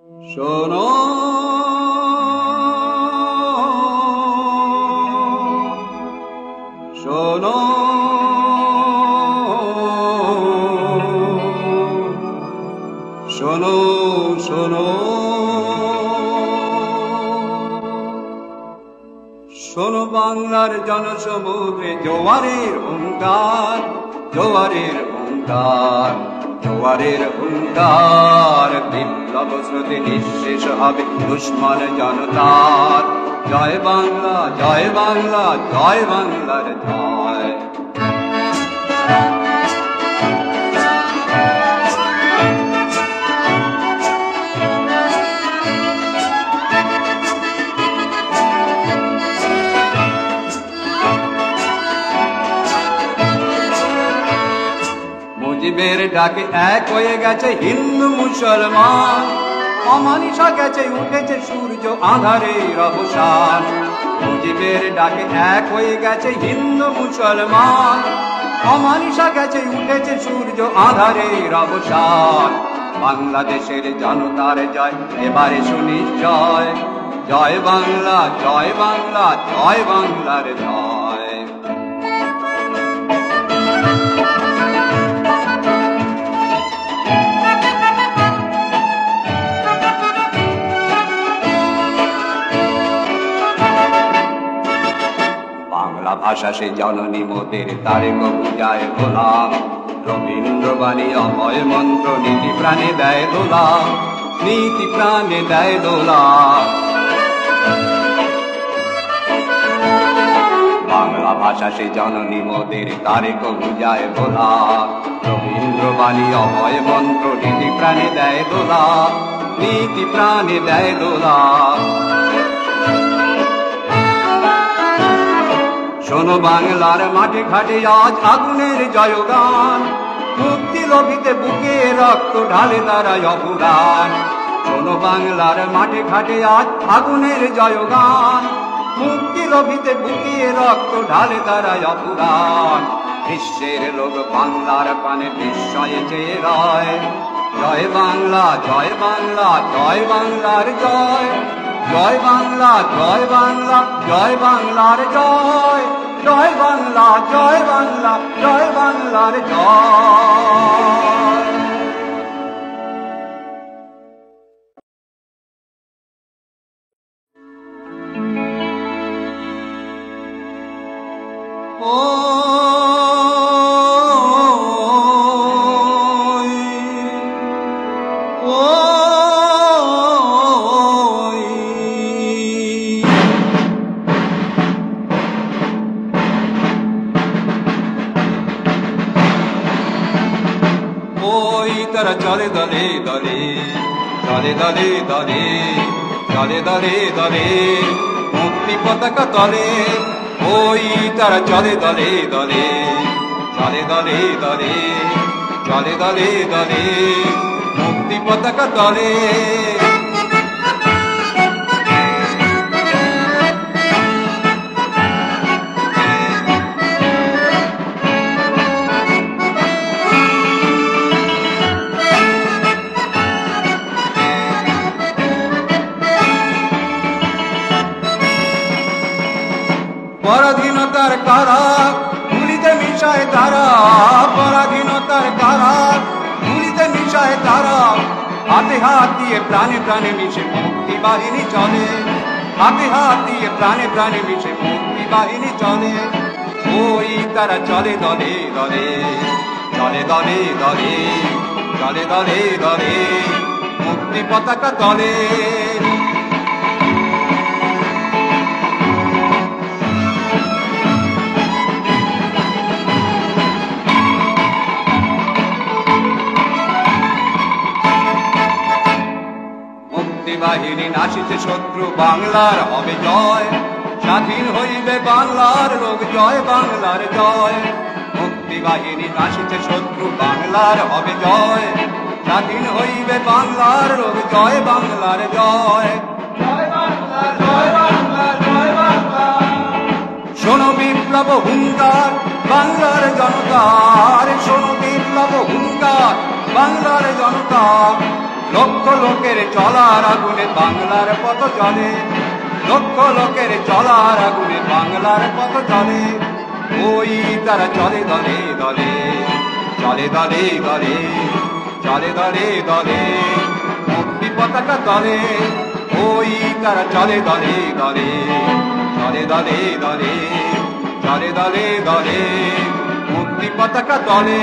শোনো শোনো শোনো শোনো শোনো বাংলার জনসমুদ্রে জোয়ারের হুঙ্কার, জোয়ারের হুঙ্কার, জোয়ারের হুঙ্কার। বিপ্লব স্রোতে নিঃশেষ হবে দুশ্মন জনতার। জয় বাংলা, জয় বাংলা, জয় বাংলার জয়। মুজিবের ডাকে এক হয়ে গেছে হিন্দু মুসলমান, অমানিসা গেছে উঠেছে সূর্য আঁধারের অবসান। মুজিবের ডাকে এক হয়ে গেছে হিন্দু মুসলমান, অমানিসা গেছে উঠেছে সূর্য আঁধারের অবসান। বাংলাদেশের জনতার জয় এবারে সুনিশ্চয়। জয় বাংলা, জয় বাংলা, জয় বাংলার জয়। বাংলা ভাষা সে জননী মোদের তারে কবু যায় গোলাম। রবীন্দ্রবাণী অভয় মন্ত্র নীতি প্রাণে দেয় দোলা, নীতি প্রাণে দেয় দোলা। বাংলা ভাষা সে জননী মোদের তারে কবু যায় গোলা। রবীন্দ্রবাণী অভয় মন্ত্র নীতি প্রাণে দেয় দোলা, নীতি প্রাণে দেয় দোলা। শোনো বাংলার মাঠে ঘাটে আজ আগুনের জয়গান, মুক্তি লোভিতে বুকে রক্ত ঢালে তারা অপুরাণ। শোনো বাংলার মাঠে ঘাটে আজ আগুনের জয়গান, মুক্তি লোভিতে বুকে রক্ত ঢালে তারা অপুরাণ। বিশ্বের লোক বাংলার পানে বিস্ময়ে চেয়ে রয়। জয় বাংলা, জয় বাংলা, জয় বাংলার জয়। জয় বাংলা, জয় বাংলা, জয় বাংলার জয়। জয় বাংলা, জয় বাংলা, জয় বাংলার জয়। ও তারা চলে দলে দলে, চলে দলে দলে, চলে দলে দলে, মুক্তি পতাকা তলে। ওই তারা চলে দলে দলে, চলে দলে দলে, চলে দলে দলে, মুক্তি পতাকা তলে। পরাধীনতার কারা গুলিতে মিশায় তারা, পরাধীনতার কারা গুলিতে মিশায় তারা। হাতে হাত দিয়ে প্রাণে প্রাণে মিশে মুক্তি বাহিনী চলে, হাতে হাত দিয়ে প্রাণে প্রাণে মিশে মুক্তি বাহিনী চলে। ওই তারা চলে দলে দলে, চলে দলে দলে, চলে দলে দলে, মুক্তি পতাকা তলে। বাহিনী নাচিতে শত্রু বাংলার হবে জয়, স্বাধীন হইবে বাংলার লোক। জয় বাংলার জয়। মুক্তি বাহিনী নাচিতে শত্রু বাংলার হবে জয়, স্বাধীন হইবে বাংলার লোক। জয় বাংলার জয়। জয় বাংলা, জয় বাংলা, জয় বাংলা। শোনো বিপ্লব হুঙ্কার বাংলার জনতার, শোনো বিপ্লব হুঙ্কার বাংলার জনতা। লক্ষ লোকের চলার আগুনে বাংলার পথ চলে, লক্ষ লোকের চলার আগুনে বাংলার পথ চলে। ওই তারা চলে দলে দলে, চলে দলে দলে, চলে দলে দলে, মুক্তি পতাকা তলে। ওই তারা চলে দলে দলে, চলে দলে দলে, চলে দলে দলে, মুক্তি পতাকা তলে।